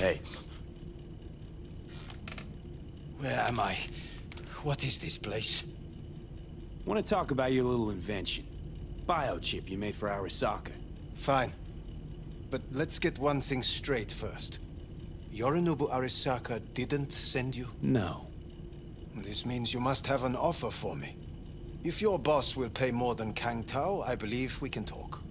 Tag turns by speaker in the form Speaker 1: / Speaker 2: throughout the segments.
Speaker 1: Hey.
Speaker 2: Where am I? What is this place?
Speaker 1: Want to talk about your little invention? Biochip you made for Arasaka.
Speaker 2: Fine. But let's get one thing straight first. Yorinobu Arasaka didn't send you?
Speaker 1: No.
Speaker 2: This means you must have an offer for me. If your boss will pay more than Kang Tao, I believe we can talk.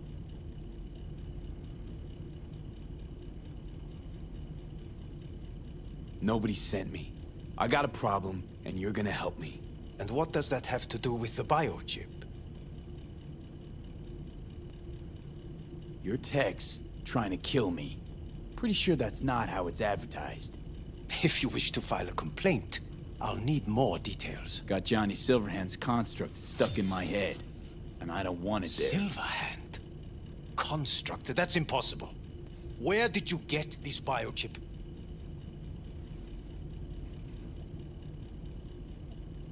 Speaker 1: Nobody sent me. I got a problem, and you're gonna help me.
Speaker 2: And what does that have to do with the biochip?
Speaker 1: Your tech's trying to kill me. Pretty sure that's not how it's advertised.
Speaker 2: If you wish to file a complaint, I'll need more details.
Speaker 1: Got Johnny Silverhand's construct stuck in my head, and I don't want it there.
Speaker 2: Silverhand? Construct? That's impossible. Where did you get this biochip?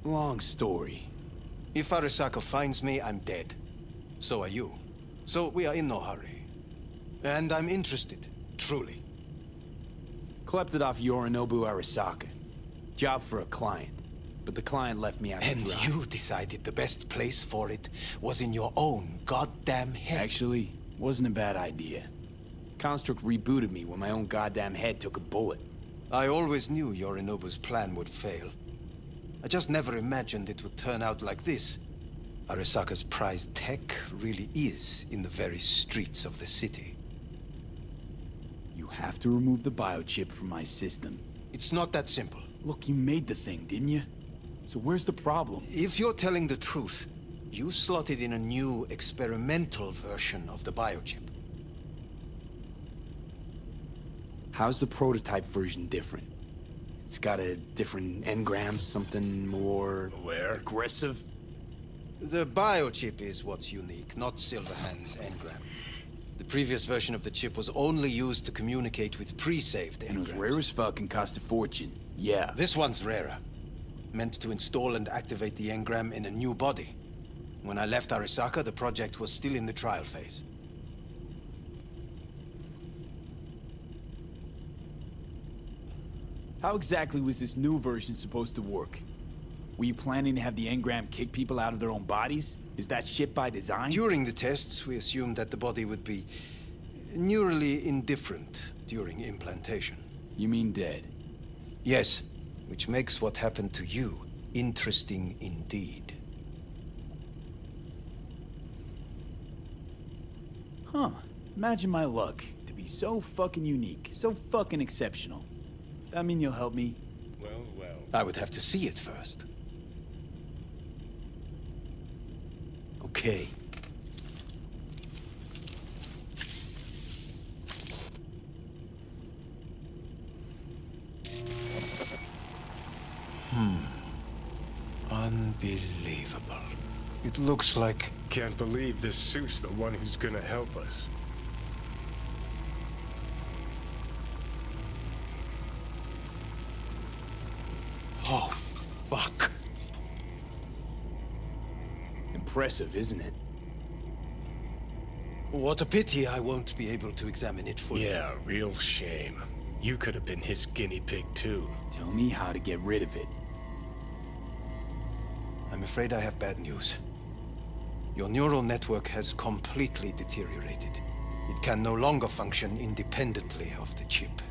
Speaker 1: Long story.
Speaker 2: If Arasaka finds me, I'm dead. So are you. So we are in no hurry. And I'm interested, truly.
Speaker 1: Klept it off Yorinobu Arasaka. Job for a client. But the client left me out to dry.
Speaker 2: And you decided the best place for it was in your own goddamn head.
Speaker 1: Actually, wasn't a bad idea. Construct rebooted me when my own goddamn head took a bullet.
Speaker 2: I always knew Yorinobu's plan would fail. I just never imagined it would turn out like this. Arasaka's prized tech really is in the very streets of the city.
Speaker 1: You have to remove the biochip from my system.
Speaker 2: It's not that simple.
Speaker 1: Look, you made the thing, didn't you? So where's the problem?
Speaker 2: If you're telling the truth, you slotted in a new experimental version of the biochip.
Speaker 1: How's the prototype version different? It's got a different engram, something more...
Speaker 3: Where?
Speaker 1: Aggressive?
Speaker 2: The biochip is what's unique, not Silverhand's engram. The previous version of the chip was only used to communicate with pre-saved engrams.
Speaker 1: And it was rare as fuck and cost a fortune. Yeah.
Speaker 2: This one's rarer. Meant to install and activate the engram in a new body. When I left Arasaka, the project was still in the trial phase.
Speaker 1: How exactly was this new version supposed to work? Were you planning to have the engram kick people out of their own bodies? Is that shit by design?
Speaker 2: During the tests, we assumed that the body would be neurally indifferent during implantation.
Speaker 1: You mean dead?
Speaker 2: Yes, which makes what happened to you interesting indeed.
Speaker 1: Huh. Imagine my luck to be so fucking unique, so fucking exceptional. That mean you'll help me?
Speaker 3: Well.
Speaker 2: I would have to see it first.
Speaker 1: Okay.
Speaker 2: Unbelievable. It looks like...
Speaker 3: Can't believe this suit's the one who's gonna help us.
Speaker 2: Oh, fuck.
Speaker 1: Impressive, isn't it?
Speaker 2: What a pity I won't be able to examine it fully.
Speaker 3: Yeah, real shame. You could have been his guinea pig too.
Speaker 1: Tell me how to get rid of it.
Speaker 2: I'm afraid I have bad news. Your neural network has completely deteriorated. It can no longer function independently of the chip.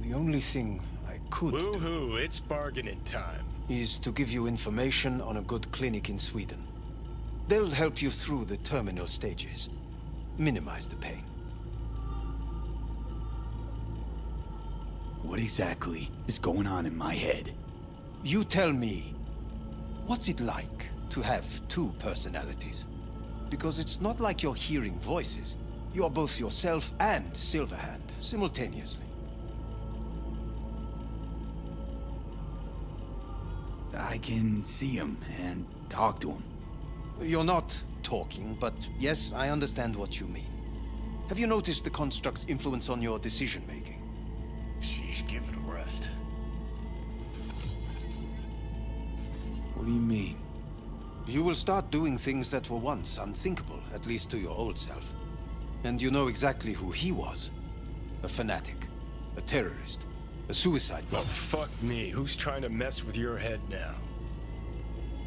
Speaker 2: The only thing I could do
Speaker 3: Woohoo, it's bargaining time.
Speaker 2: is to give you information on a good clinic in Sweden. They'll help you through the terminal stages. Minimize the pain.
Speaker 1: What exactly is going on in my head?
Speaker 2: You tell me, what's it like to have two personalities? Because it's not like you're hearing voices. You're both yourself and Silverhand simultaneously.
Speaker 1: I can see him and talk to him.
Speaker 2: You're not talking, but yes, I understand what you mean. Have you noticed the construct's influence on your decision-making?
Speaker 3: Sheesh, give it a rest.
Speaker 1: What do you mean?
Speaker 2: You will start doing things that were once unthinkable, at least to your old self. And you know exactly who he was. a fanatic, a terrorist, a suicide
Speaker 3: Well,
Speaker 2: bomber.
Speaker 3: fuck me. Who's trying to mess with your head now?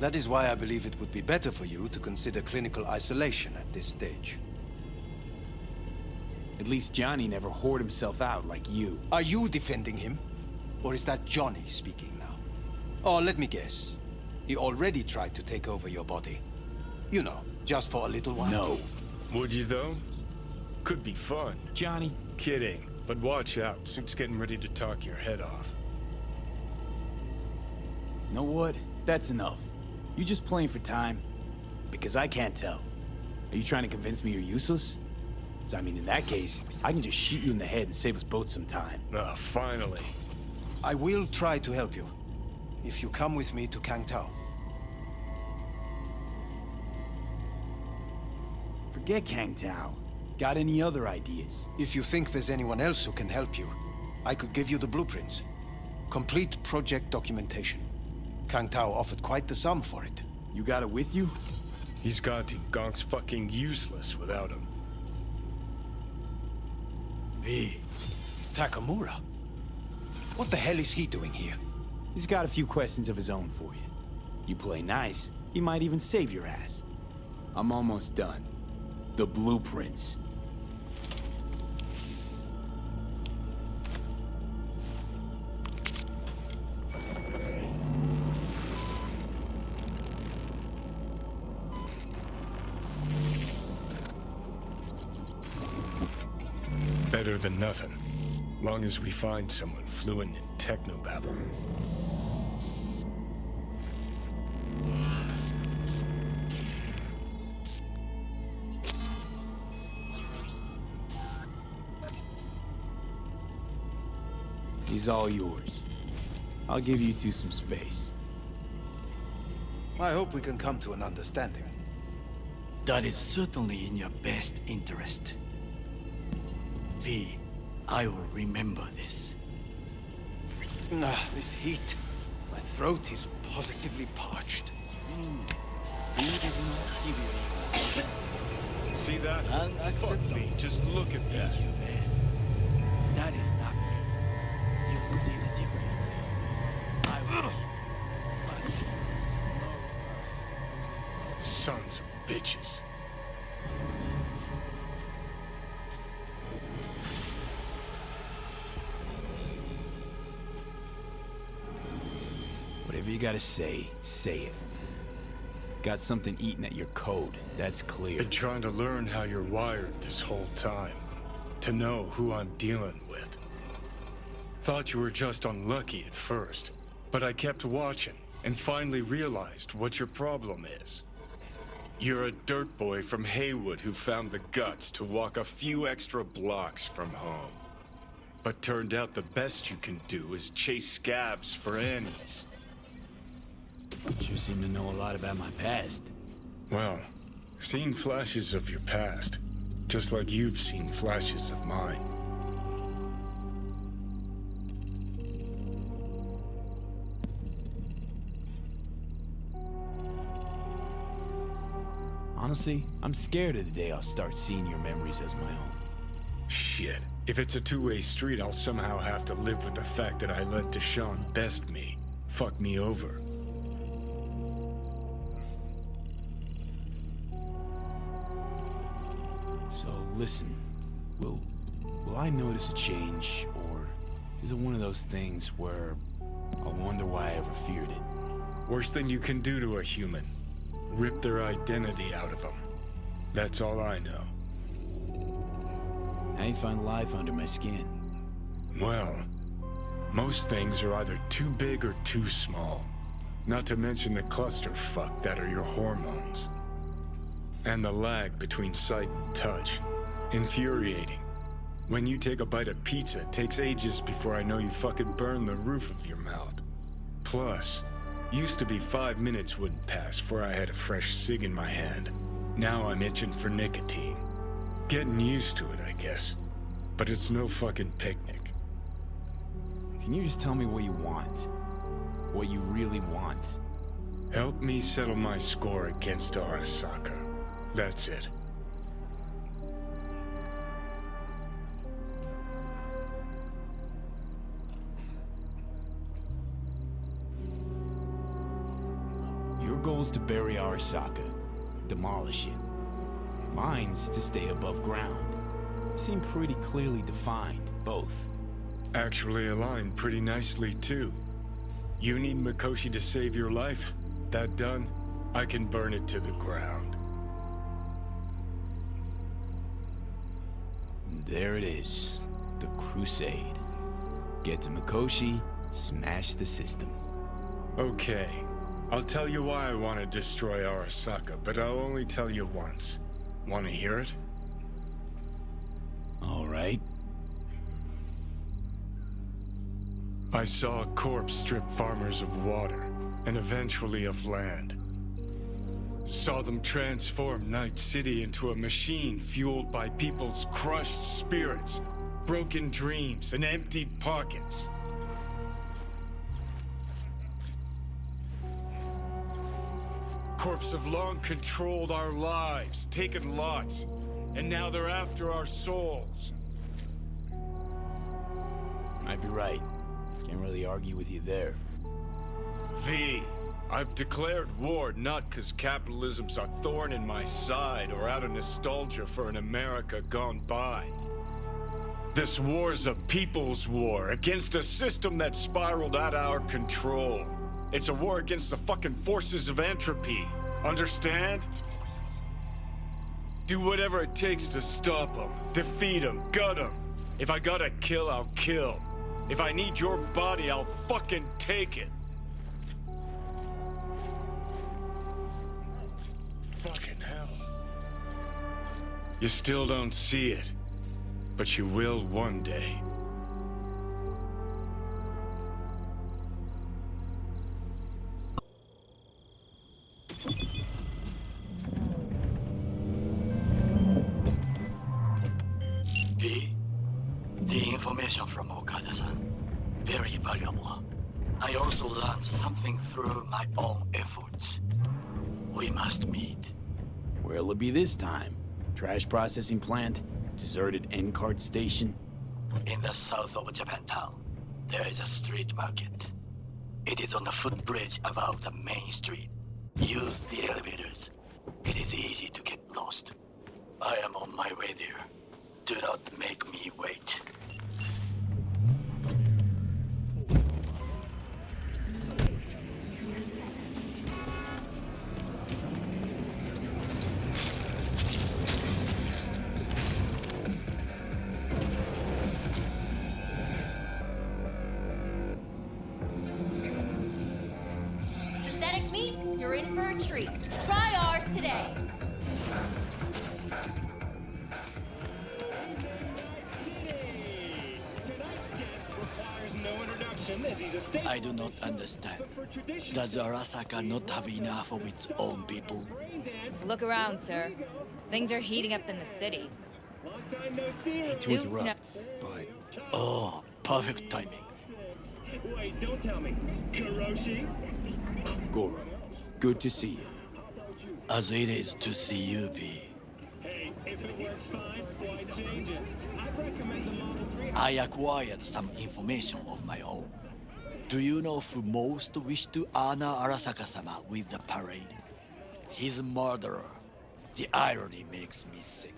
Speaker 2: That is why I believe it would be better for you to consider clinical isolation at this stage.
Speaker 1: At least Johnny never whored himself out like you.
Speaker 2: Are you defending him? Or is that Johnny speaking now? Oh, let me guess. He already tried to take over your body. You know, just for a little while.
Speaker 1: No.
Speaker 3: Would you, though? Could be fun.
Speaker 1: Johnny,
Speaker 3: Kidding. But watch out. Suit's getting ready to talk your head off.
Speaker 1: know what? That's enough. You just playing for time? Because I can't tell. Are you trying to convince me you're useless? 'Cause I mean, in that case, I can just shoot you in the head and save us both some time.
Speaker 3: Ah, finally.
Speaker 2: I will try to help you. If you come with me to Kangtao.
Speaker 1: Forget Kang Tao. Got any other ideas?
Speaker 2: If you think there's anyone else who can help you, I could give you the blueprints. Complete project documentation. Kangtao offered quite the sum for it.
Speaker 1: You got it with you?
Speaker 3: He's got to. Gonk's fucking useless without him.
Speaker 2: Hey, Takemura. What the hell is he doing here?
Speaker 1: He's got a few questions of his own for you. You play nice, he might even save your ass. I'm almost done. The blueprints.
Speaker 3: Better than nothing. Long as we find someone fluent in technobabble.
Speaker 1: He's all yours. I'll give you two some space.
Speaker 2: I hope we can come to an understanding.
Speaker 4: That is certainly in your best interest. V, I will remember this.
Speaker 2: This heat. My throat is positively parched.
Speaker 4: V did not give you
Speaker 3: See that? Fuck
Speaker 4: unacceptable.
Speaker 3: me. Just look at that.
Speaker 4: Thank you, man. That is not me. You will see the difference. I will.
Speaker 3: Sons of bitches.
Speaker 1: Whatever you gotta say, say it. Got something eating at your code, that's clear.
Speaker 3: Been trying to learn how you're wired this whole time. To know who I'm dealing with. Thought you were just unlucky at first, but I kept watching and finally realized what your problem is. You're a dirt boy from Haywood who found the guts to walk a few extra blocks from home. But turned out the best you can do is chase scabs for Annies.
Speaker 1: You seem to know a lot about my past.
Speaker 3: Well, seen flashes of your past, just like you've seen flashes of mine.
Speaker 1: Honestly, I'm scared of the day I'll start seeing your memories as my own.
Speaker 3: Shit. If it's a two-way street, I'll somehow have to live with the fact that I let Deshaun best me. Fuck me over.
Speaker 1: So, listen. Will I notice a change, or is it one of those things where I'll wonder why I ever feared it?
Speaker 3: Worst thing you can do to a human. Rip their identity out of them. That's all I know.
Speaker 1: How you find life under my skin?
Speaker 3: Well, most things are either too big or too small. Not to mention the clusterfuck that are your hormones. And the lag between sight and touch. Infuriating. When you take a bite of pizza, it takes ages before I know you fucking burn the roof of your mouth. Plus, used to be 5 minutes wouldn't pass before I had a fresh cig in my hand. Now I'm itching for nicotine. Getting used to it, I guess. But it's no fucking picnic.
Speaker 1: Can you just tell me what you want? What you really want?
Speaker 3: Help me settle my score against Arasaka. That's it.
Speaker 1: goal's to bury Arasaka, demolish it. Mine's to stay above ground. Seem pretty clearly defined, both.
Speaker 3: Actually aligned pretty nicely, too. You need Mikoshi to save your life? That done, I can burn it to the ground.
Speaker 1: There it is. The Crusade. Get to Mikoshi, smash the system.
Speaker 3: Okay. I'll tell you why I want to destroy Arasaka, but I'll only tell you once. Want to hear it?
Speaker 1: All right.
Speaker 3: I saw a corpse strip farmers of water, and eventually of land. Saw them transform Night City into a machine fueled by people's crushed spirits, broken dreams, and emptied pockets. Corps have long controlled our lives, taken lots, and now they're after our souls.
Speaker 1: Might be right. Can't really argue with you there.
Speaker 3: V, I've declared war not because capitalism's a thorn in my side or out of nostalgia for an America gone by. This war's a people's war against a system that spiraled out of our control. It's a war against the fucking forces of entropy. Understand? Do whatever it takes to stop them, defeat them, gut them. If I gotta kill, I'll kill. If I need your body, I'll fucking take it. Fucking hell. You still don't see it, but you will one day.
Speaker 4: The information from Okada-san, very valuable. I also learned something through my own efforts. We must meet.
Speaker 1: Where'll it be this time? Trash processing plant? Deserted N-cart station?
Speaker 4: In the south of Japantown, there is a street market. It is on the footbridge above the main street. Use the elevators. It is easy to get lost. I am on my way there. Do not make me wait.
Speaker 5: Synthetic meat, you're in for a treat. Try ours today.
Speaker 4: I do not understand. Does Arasaka not have enough of its own people?
Speaker 5: Look around, sir. Things are heating up in the city.
Speaker 1: To
Speaker 5: Suits
Speaker 1: interrupt, but
Speaker 4: Oh, perfect timing.
Speaker 6: Wait, don't tell me. Kuroshi?
Speaker 1: Goro, good to see you.
Speaker 4: As it is to see you, V.
Speaker 6: Hey, if it works fine, why change it? I'd recommend the Model 3.
Speaker 4: I acquired some information of my own. Do you know who most wished to honor Arasaka-sama with the parade? His murderer. The irony makes me sick.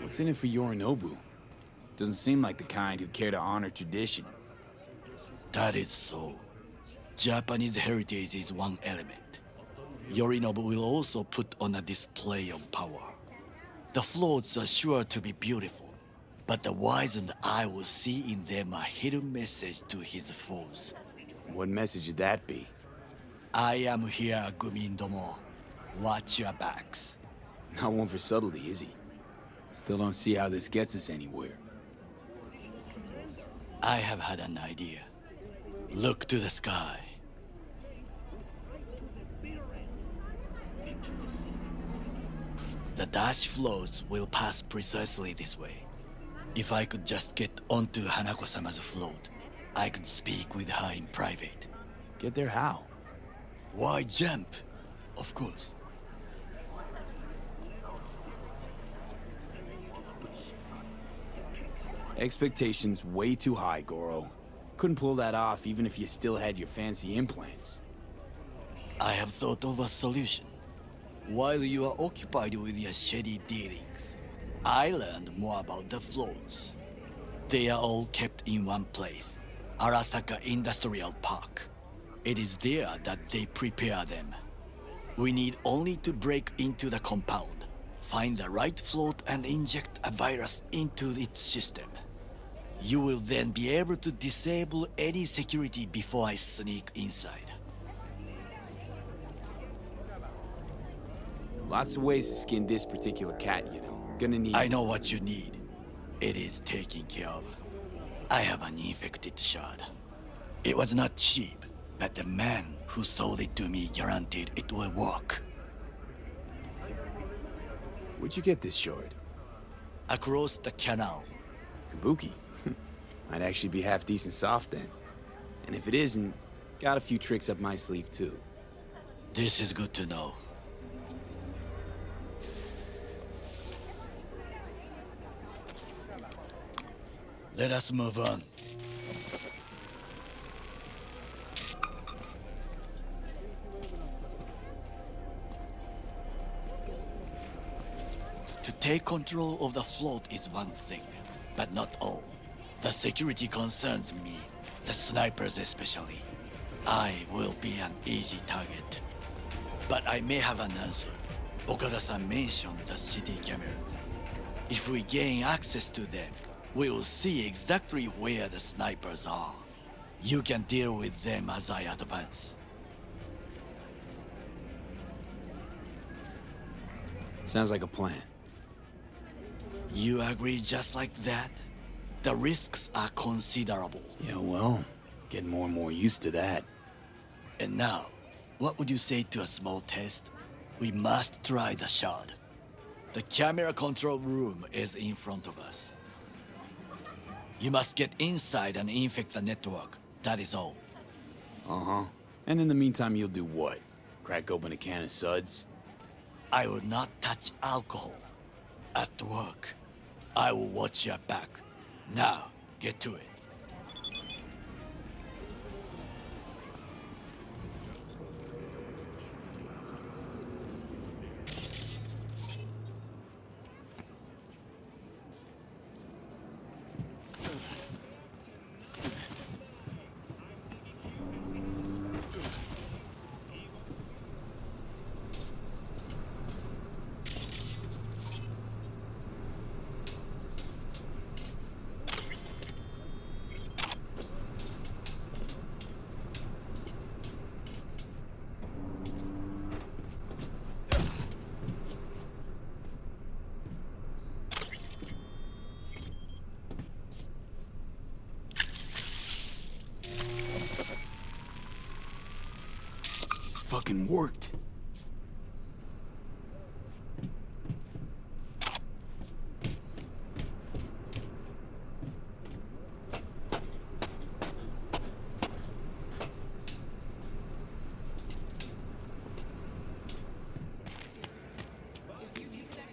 Speaker 1: What's in it for Yorinobu? Doesn't seem like the kind who care to honor tradition.
Speaker 4: That is so. Japanese heritage is one element. Yorinobu will also put on a display of power. The floats are sure to be beautiful, but the wizened eye will see in them a hidden message to his foes.
Speaker 1: What message would that be?
Speaker 4: I am here, Gumindomo. Watch your backs.
Speaker 1: Not one for subtlety, is he? Still don't see how this gets us anywhere.
Speaker 4: I have had an idea. Look to the sky. The dash floats will pass precisely this way. If I could just get onto Hanako-sama's float, I could speak with her in private.
Speaker 1: Get there how?
Speaker 4: Why jump? Of course.
Speaker 1: Expectations way too high, Goro. Couldn't pull that off even if you still had your fancy implants.
Speaker 4: I have thought of a solution. While you are occupied with your shady dealings, I learned more about the floats. They are all kept in one place, Arasaka Industrial Park. It is there that they prepare them. We need only to break into the compound, find the right float and inject a virus into its system. You will then be able to disable any security before I sneak inside.
Speaker 1: Lots of ways to skin this particular cat, you know. Gonna need...
Speaker 4: I know what you need. It is taken care of. I have an infected shard. It was not cheap, but the man who sold it to me guaranteed it will work.
Speaker 1: Where'd you get this shard?
Speaker 4: Across the canal.
Speaker 1: Kabuki. Might actually be half decent soft then. And if it isn't, got a few tricks up my sleeve too.
Speaker 4: This is good to know. Let us move on. To take control of the float is one thing, but not all. The security concerns me, the snipers especially. I will be an easy target. But I may have an answer. Okada-san mentioned the city cameras. If we gain access to them, we will see exactly where the snipers are. You can deal with them as I advance.
Speaker 1: Sounds like a plan.
Speaker 4: You agree just like that? The risks are considerable.
Speaker 1: Yeah, well, getting more and more used to that.
Speaker 4: And now, what would you say to a small test? We must try the shard. The camera control room is in front of us. You must get inside and infect the network. That is all.
Speaker 1: Uh-huh. And in the meantime, you'll do what? Crack open a can of suds?
Speaker 4: I will not touch alcohol. At work, I will watch your back. Now, get to it.
Speaker 1: Fucking worked.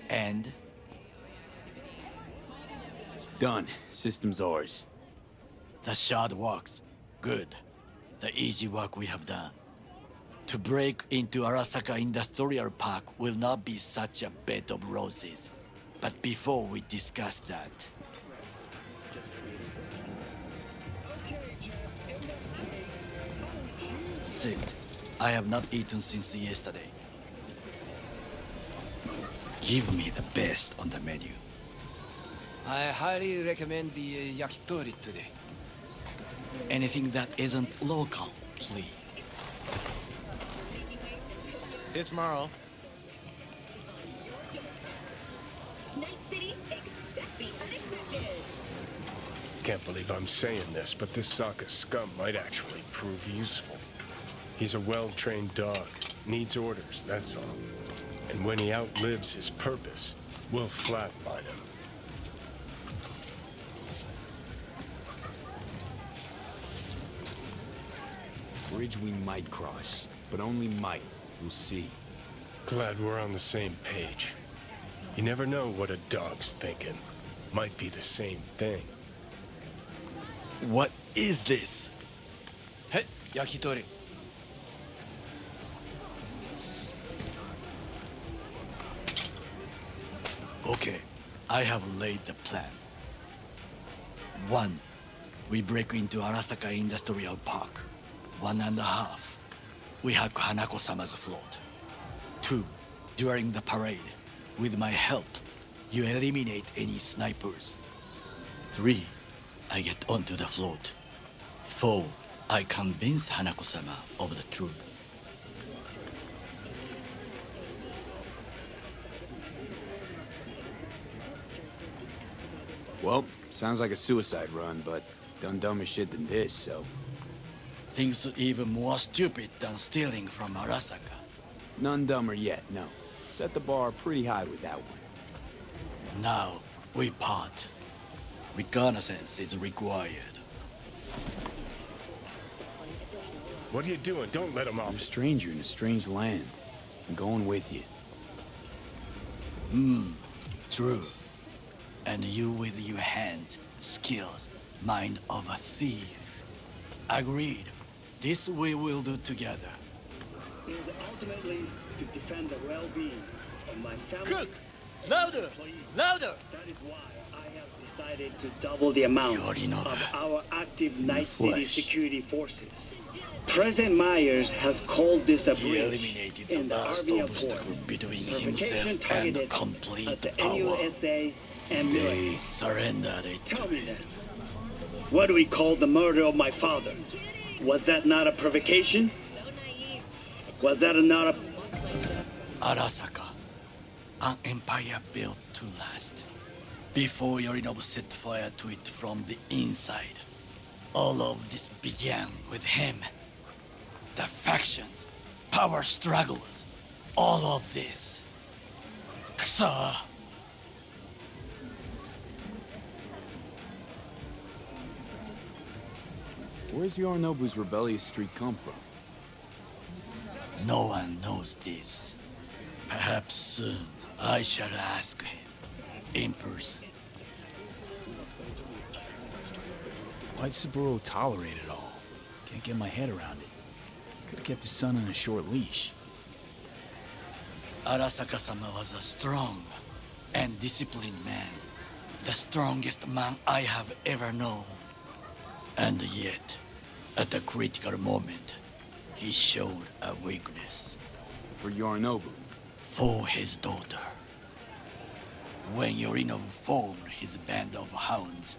Speaker 4: And?
Speaker 1: Done. System's ours.
Speaker 4: The shard works. Good. The easy work we have done. To break into Arasaka Industrial Park will not be such a bed of roses. But before we discuss that... Sit. I have not eaten since yesterday. Give me the best on the menu.
Speaker 2: I highly recommend the yakitori today.
Speaker 4: Anything that isn't local, please.
Speaker 2: See you tomorrow.
Speaker 7: Night City, expect the unexpected.
Speaker 3: Can't believe I'm saying this, but this Saka scum might actually prove useful. He's a well-trained dog. Needs orders, that's all. And when he outlives his purpose, we'll flatline him.
Speaker 1: Bridge we might cross, but only might. We'll see.
Speaker 3: Glad we're on the same page. You never know what a dog's thinking. Might be the same thing.
Speaker 4: What is this?
Speaker 2: はい、焼き鳥。
Speaker 4: Okay, I have laid the plan. 1. We break into Arasaka Industrial Park. 1.5. We hack Hanako-sama's float. 2. During the parade, with my help, you eliminate any snipers. 3. I get onto the float. 4. I convince Hanako-sama of the truth.
Speaker 1: Well, sounds like a suicide run, but done dumber shit than this, so...
Speaker 4: Things even more stupid than stealing from Arasaka.
Speaker 1: None dumber yet, no. Set the bar pretty high with that one.
Speaker 4: Now, we part. Reconnaissance is required.
Speaker 3: What are you doing? Don't let him
Speaker 1: You're a
Speaker 3: off.
Speaker 1: stranger in a strange land. I'm going with you.
Speaker 4: True. And you with your hands, skills, mind of a thief. Agreed. This we will do together.
Speaker 6: It is ultimately to defend the well-being of my family.
Speaker 4: Cook! Louder!
Speaker 6: Employees.
Speaker 4: Louder!
Speaker 6: That is why I have decided to double the amount
Speaker 4: You already know
Speaker 6: of
Speaker 4: that.
Speaker 6: our active
Speaker 1: In the
Speaker 6: Night City
Speaker 1: flesh.
Speaker 6: security forces. President Myers has called this a
Speaker 4: He
Speaker 6: breach
Speaker 4: eliminated the
Speaker 6: in the
Speaker 4: last
Speaker 6: Army
Speaker 4: obstacle
Speaker 6: Accord.
Speaker 4: between
Speaker 6: Provocation
Speaker 4: himself and
Speaker 6: targeted
Speaker 4: complete
Speaker 6: at the
Speaker 4: power.
Speaker 6: NUSA and
Speaker 4: They
Speaker 6: military.
Speaker 4: surrendered it
Speaker 6: Tell
Speaker 4: to
Speaker 6: me
Speaker 4: him.
Speaker 6: then, what do we call the murder of my father? Was that not a provocation? Was that not a...
Speaker 4: Arasaka, an empire built to last. Before Yorinobu set fire to it from the inside, all of this began with him. The factions, power struggles, all of this. Kusa!
Speaker 1: Where's Yorinobu's rebellious streak come from?
Speaker 4: No one knows this. Perhaps soon I shall ask him in person.
Speaker 1: Why'd Saburo tolerate it all? Can't get my head around it. Could've kept his son on a short leash.
Speaker 4: Arasaka-sama was a strong and disciplined man. The strongest man I have ever known. And yet, at a critical moment, he showed a weakness
Speaker 1: For Yorinobu.
Speaker 4: for his daughter. When Yorinobu formed his band of hounds,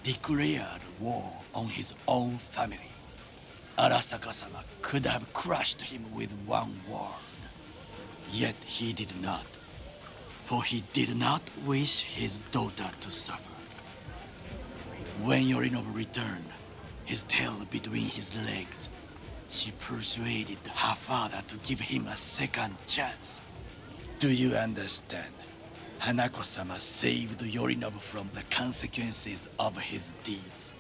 Speaker 4: declared war on his own family, Arasaka-sama could have crushed him with one word. Yet he did not, for he did not wish his daughter to suffer. When Yorinobu returned, his tail between his legs, she persuaded her father to give him a second chance. Do you understand? Hanako-sama saved Yorinobu from the consequences of his deeds.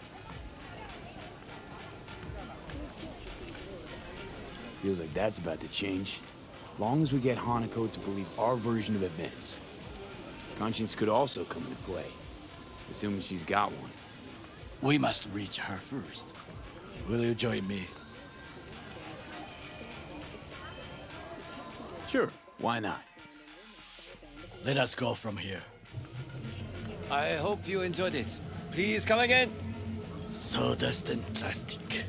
Speaker 1: Feels like that's about to change. Long as we get Hanako to believe our version of events. Conscience could also come into play, assuming she's got one.
Speaker 4: We must reach her first. Will you join me?
Speaker 1: Sure, why not?
Speaker 4: Let us go from here.
Speaker 2: I hope you enjoyed it. Please come again.
Speaker 4: Sawdust and plastic.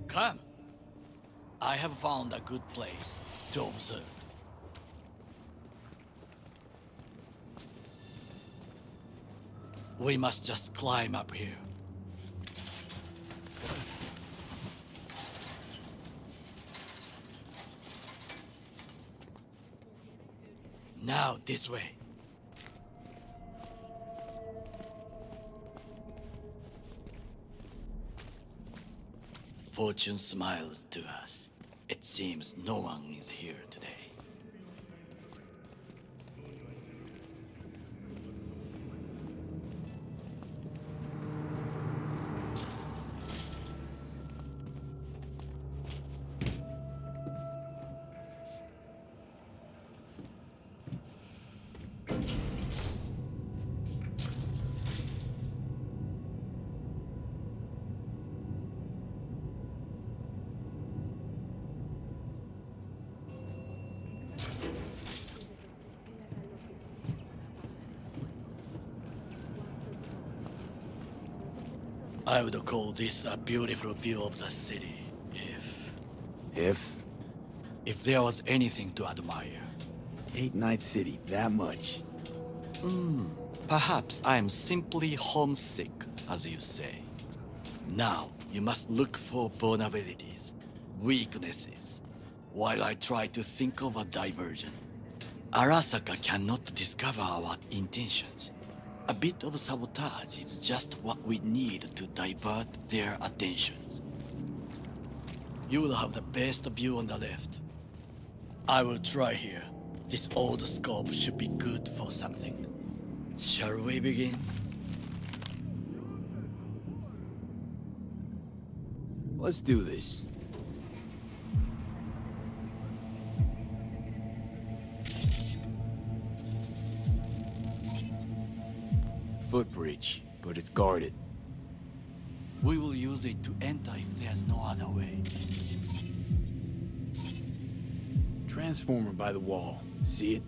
Speaker 4: Come. I have found a good place to observe. We must just climb up here. Now, this way. Fortune smiles to us. It seems no one is here today. I would call this a beautiful view of the city,
Speaker 1: If?
Speaker 4: if there was anything to admire.
Speaker 1: Hate Night City that much.
Speaker 4: Perhaps I am simply homesick, as you say. Now, you must look for vulnerabilities, weaknesses, while I try to think of a diversion. Arasaka cannot discover our intentions. A bit of sabotage is just what we need to divert their attentions. You will have the best view on the left. I will try here. This old scope should be good for something. Shall we begin?
Speaker 1: Let's do this. Footbridge, but it's guarded.
Speaker 4: We will use it to enter if there's no other way.
Speaker 1: Transformer by the wall. See it?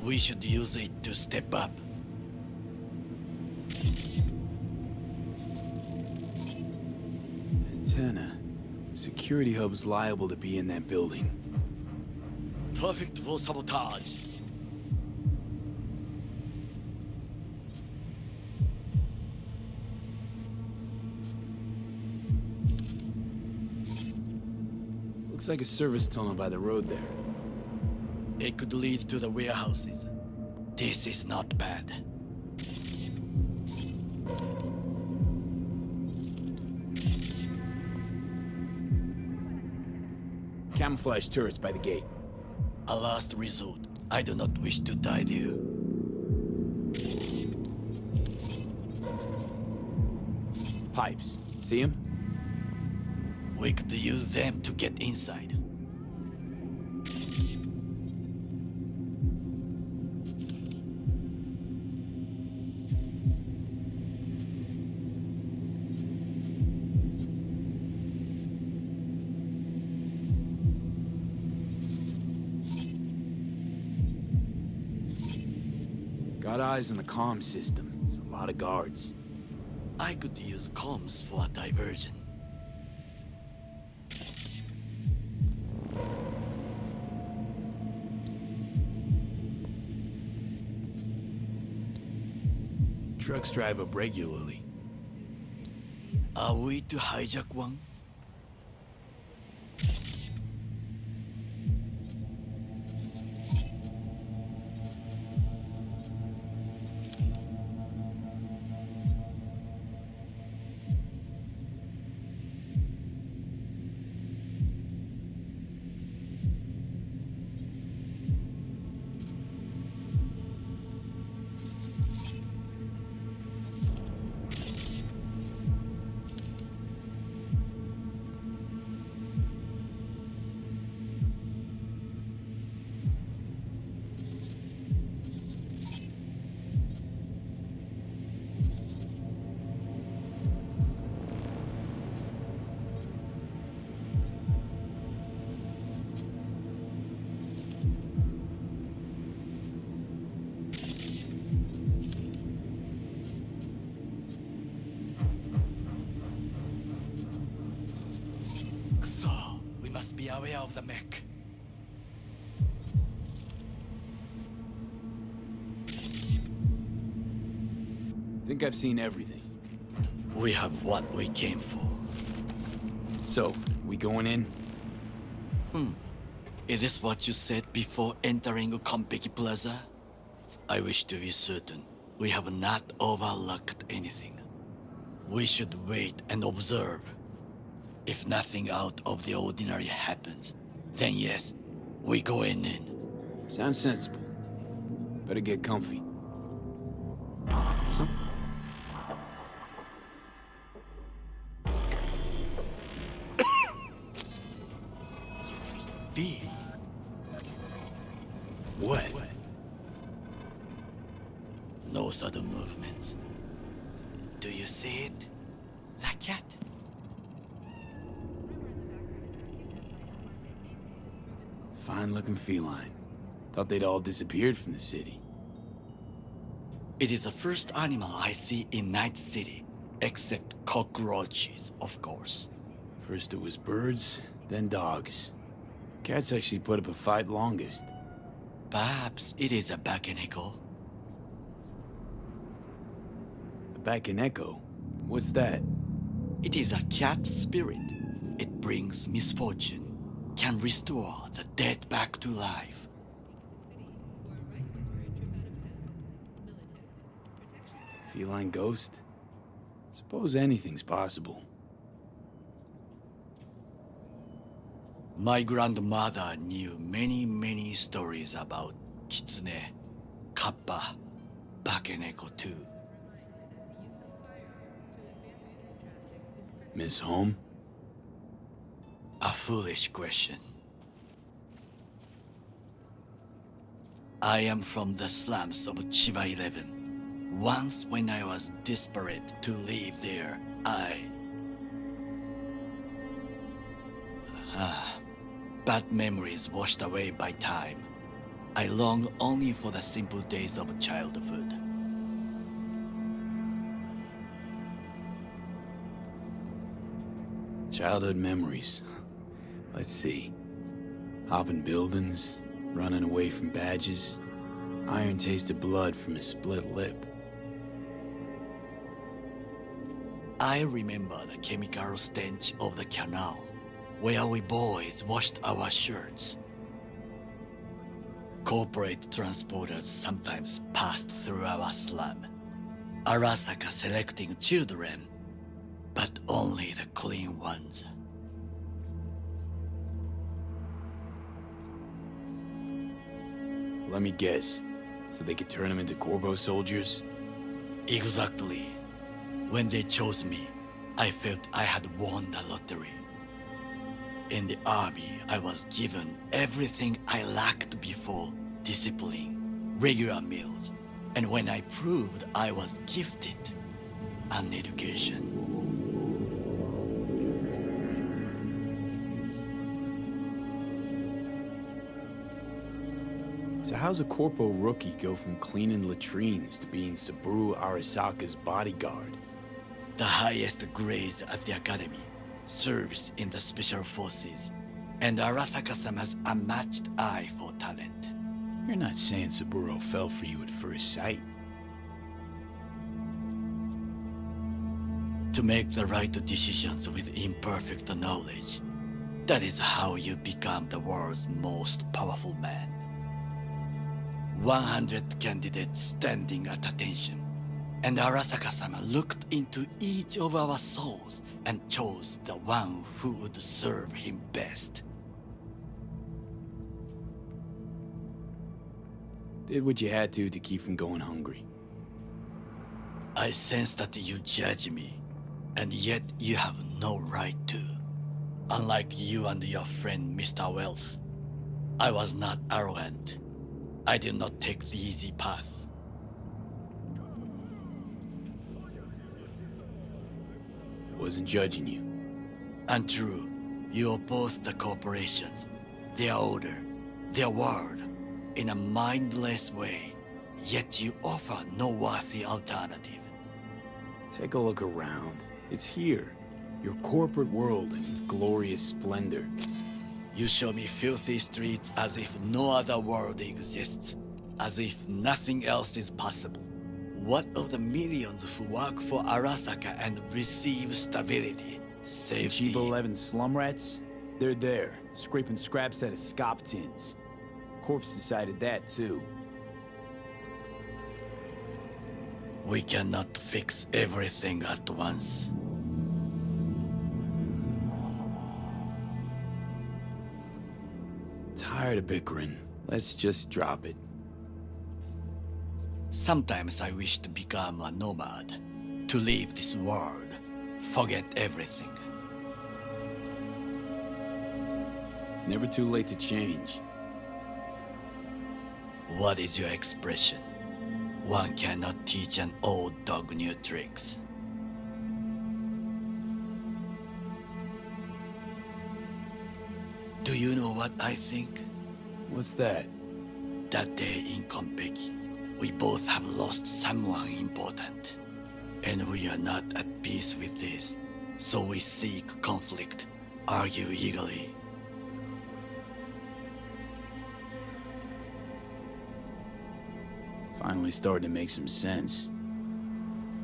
Speaker 4: We should use it to step up.
Speaker 1: Antenna. Security hub's liable to be in that building.
Speaker 4: Perfect for sabotage.
Speaker 1: Looks like a service tunnel by the road there.
Speaker 4: It could lead to the warehouses. This is not bad.
Speaker 1: Camouflage turrets by the gate.
Speaker 4: A last resort. I do not wish to die there.
Speaker 1: Pipes. See them?
Speaker 4: We could use them to get inside.
Speaker 1: Got eyes on the comm system. It's a lot of guards.
Speaker 4: I could use comms for a diversion.
Speaker 1: Trucks drive up regularly.
Speaker 4: Are we to hijack one? So, we must be aware of the mech.
Speaker 1: Think I've seen everything.
Speaker 4: We have what we came for.
Speaker 1: So, we going in?
Speaker 4: Is this what you said before entering Konpeki Plaza? I wish to be certain we have not overlooked anything. We should wait and observe. If nothing out of the ordinary happens, then yes, we go in.
Speaker 1: Sounds sensible. Better get comfy. Some...
Speaker 4: V.
Speaker 1: What?
Speaker 4: No sudden movements. Do you see it? The cat?
Speaker 1: Fine-looking feline. Thought they'd all disappeared from the city.
Speaker 4: It is the first animal I see in Night City, except cockroaches, of course.
Speaker 1: First it was birds, then dogs. Cats actually put up a fight longest.
Speaker 4: Perhaps it is a bakeneko.
Speaker 1: A Bakeneko? What's that?
Speaker 4: It is a cat spirit. It brings misfortune, can restore the dead back to life.
Speaker 1: Feline ghost? Suppose anything's possible.
Speaker 4: My grandmother knew many stories about kitsune, kappa, bakeneko too.
Speaker 1: Miss Home?
Speaker 4: A foolish question. I am from the slums of Chiba 11. Once when I was desperate to live there, bad memories washed away by time. I long only for the simple days of childhood.
Speaker 1: Childhood memories. Let's see. Hopping buildings, running away from badges, iron tasted blood from a split lip.
Speaker 4: I remember the chemical stench of the canal, where we boys washed our shirts. Corporate transporters sometimes passed through our slum. Arasaka selecting children, but only the clean ones.
Speaker 1: Let me guess. So they could turn them into Corvo soldiers?
Speaker 4: Exactly. When they chose me, I felt I had won the lottery. In the army, I was given everything I lacked before: discipline, regular meals, and when I proved I was gifted, an education.
Speaker 1: So how's a corpo rookie go from cleaning latrines to being Saburo Arasaka's bodyguard?
Speaker 4: The highest grades at the academy, service in the special forces, and Arasaka-sama has a unmatched eye for talent.
Speaker 1: You're not saying Saburo fell for you at first sight.
Speaker 4: To make the right decisions with imperfect knowledge, that is how you become the world's most powerful man. 100 candidates standing at attention, and Arasaka-sama looked into each of our souls and chose the one who would serve him best.
Speaker 1: Did what you had to keep from going hungry.
Speaker 4: I sense that you judge me, and yet you have no right to. Unlike you and your friend Mr. Wells, I was not arrogant. I did not take the easy path.
Speaker 1: Wasn't judging you.
Speaker 4: And true, you oppose the corporations, their order, their word, in a mindless way, yet you offer no worthy alternative.
Speaker 1: Take a look around. It's here. Your corporate world in its glorious splendor.
Speaker 4: You show me filthy streets as if no other world exists, as if nothing else is possible. What of the millions who work for Arasaka and receive stability, safety?
Speaker 1: Chiba 11 slum rats? They're there, scraping scraps out of scop tins. Corpse decided that too.
Speaker 4: We cannot fix everything at once.
Speaker 1: Tired of bickering. Let's just drop it.
Speaker 4: Sometimes I wish to become a nomad, to leave this world, forget everything.
Speaker 1: Never too late to change.
Speaker 4: What is your expression? One cannot teach an old dog new tricks. Do you know what I think?
Speaker 1: What's that?
Speaker 4: That day in Konpeki, we both have lost someone important. And we are not at peace with this. So we seek conflict, argue eagerly.
Speaker 1: Finally starting to make some sense.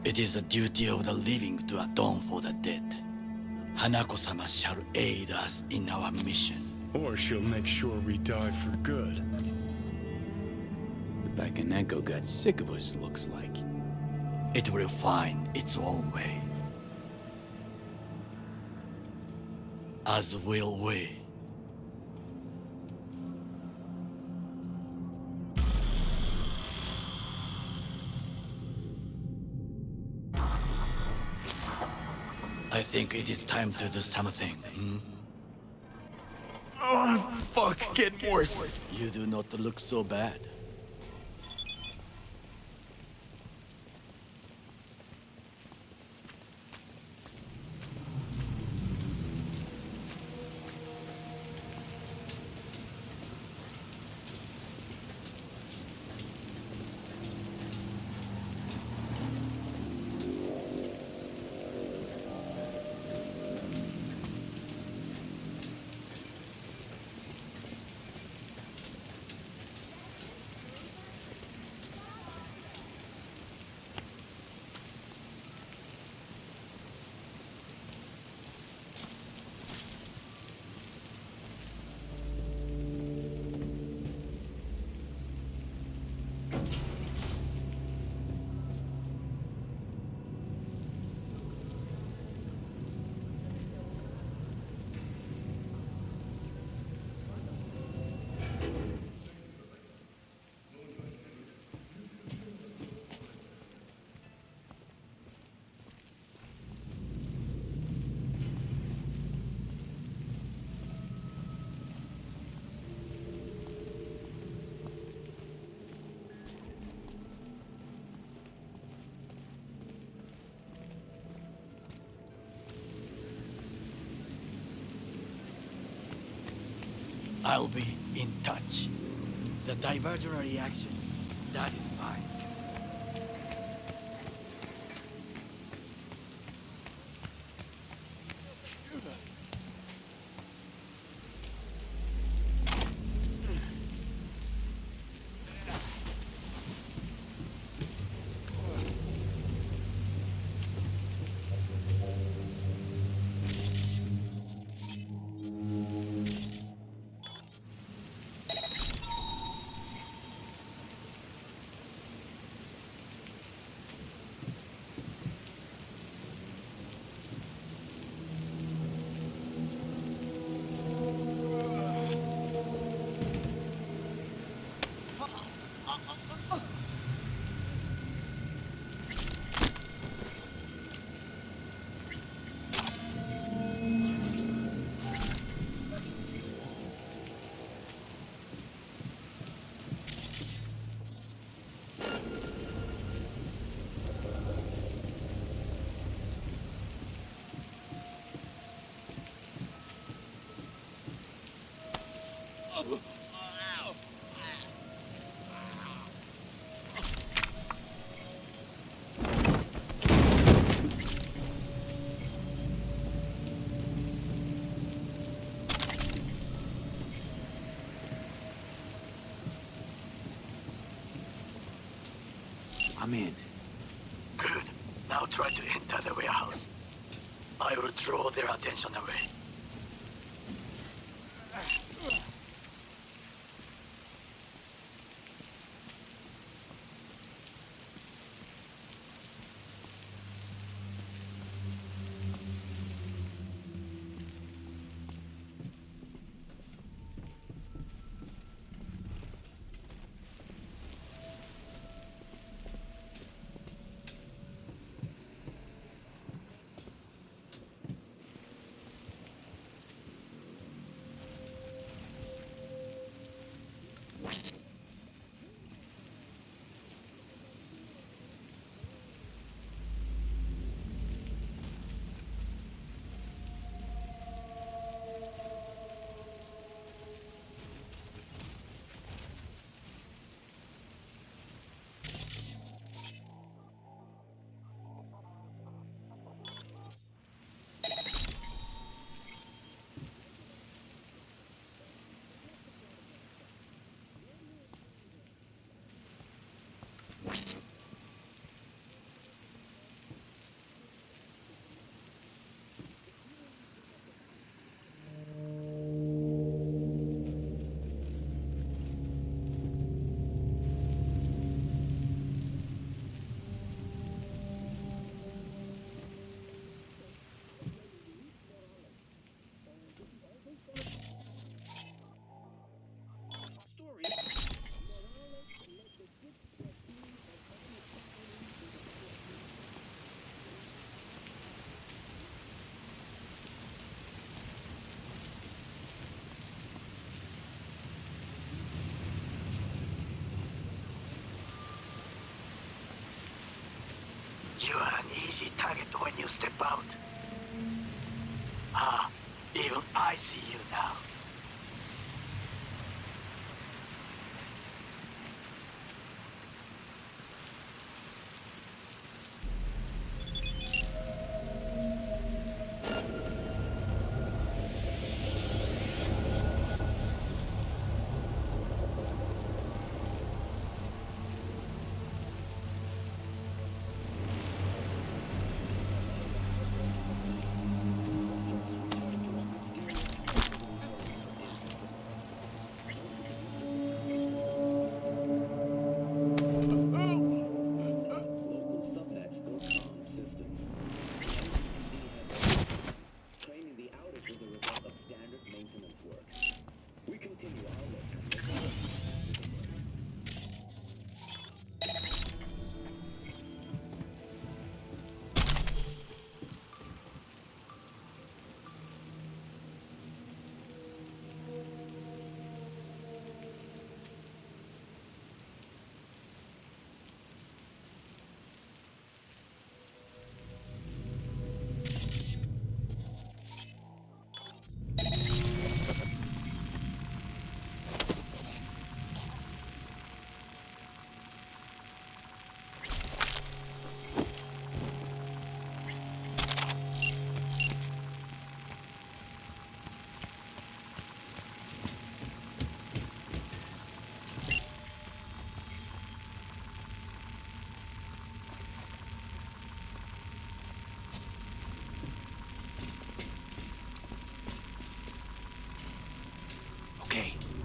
Speaker 4: It is the duty of the living to atone for the dead. Hanako-sama shall aid us in our mission.
Speaker 3: Or she'll make sure we die for good.
Speaker 1: The Bakaneko got sick of us, looks like.
Speaker 4: It will find its own way. As will we. I think it is time to do something.
Speaker 1: Oh, fuck, getting worse.
Speaker 4: You do not look so bad. I'll be in touch. The diversionary reaction, that is mine.
Speaker 1: I'm in.
Speaker 4: Good. Now try to enter the warehouse. I will draw their attention away. target when you step out. Ah, even I see you now.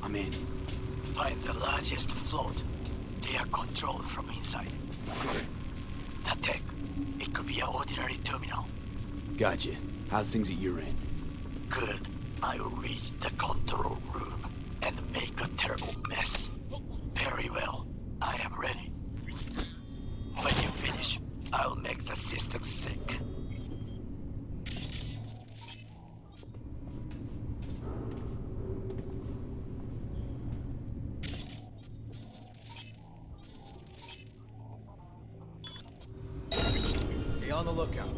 Speaker 1: I'm in.
Speaker 4: Find the largest float. They are controlled from inside. That tech, it could be an ordinary terminal.
Speaker 1: Gotcha. How's things at your end?
Speaker 4: Good. I will reach the control room and make a terrible mess. Very well. I am ready. When you finish, I'll make the system sick.
Speaker 8: Be on the lookout.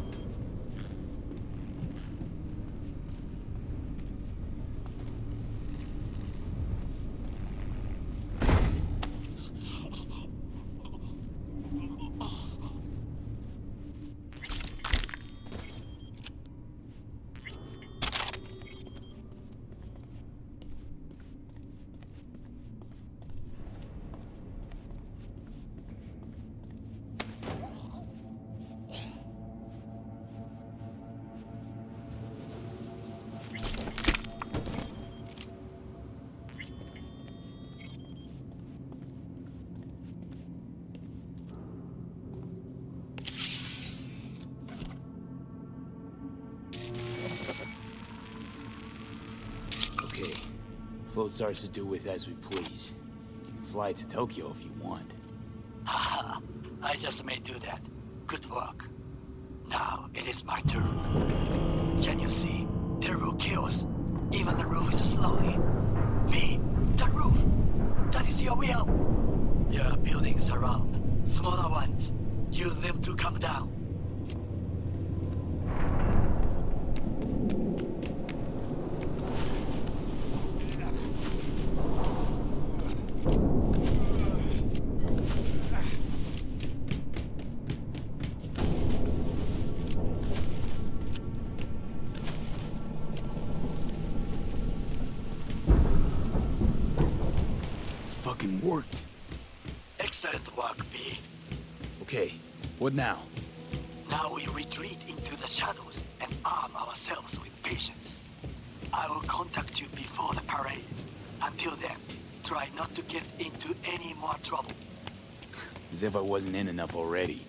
Speaker 1: Okay. Float starts to do with as we please. You can fly to Tokyo if you want.
Speaker 4: Haha, I just may do that. Good work. Now it is my turn. Can you see? Terrible chaos. Even the roof is slowly. Me, the roof. That is your will. There are buildings around, smaller ones. Use them to come down.
Speaker 1: Fucking worked.
Speaker 4: Excellent work, B.
Speaker 1: Okay, what now?
Speaker 4: Now we retreat into the shadows and arm ourselves with patience. I will contact you before the parade. Until then, try not to get into any more trouble.
Speaker 1: As if I wasn't in enough already.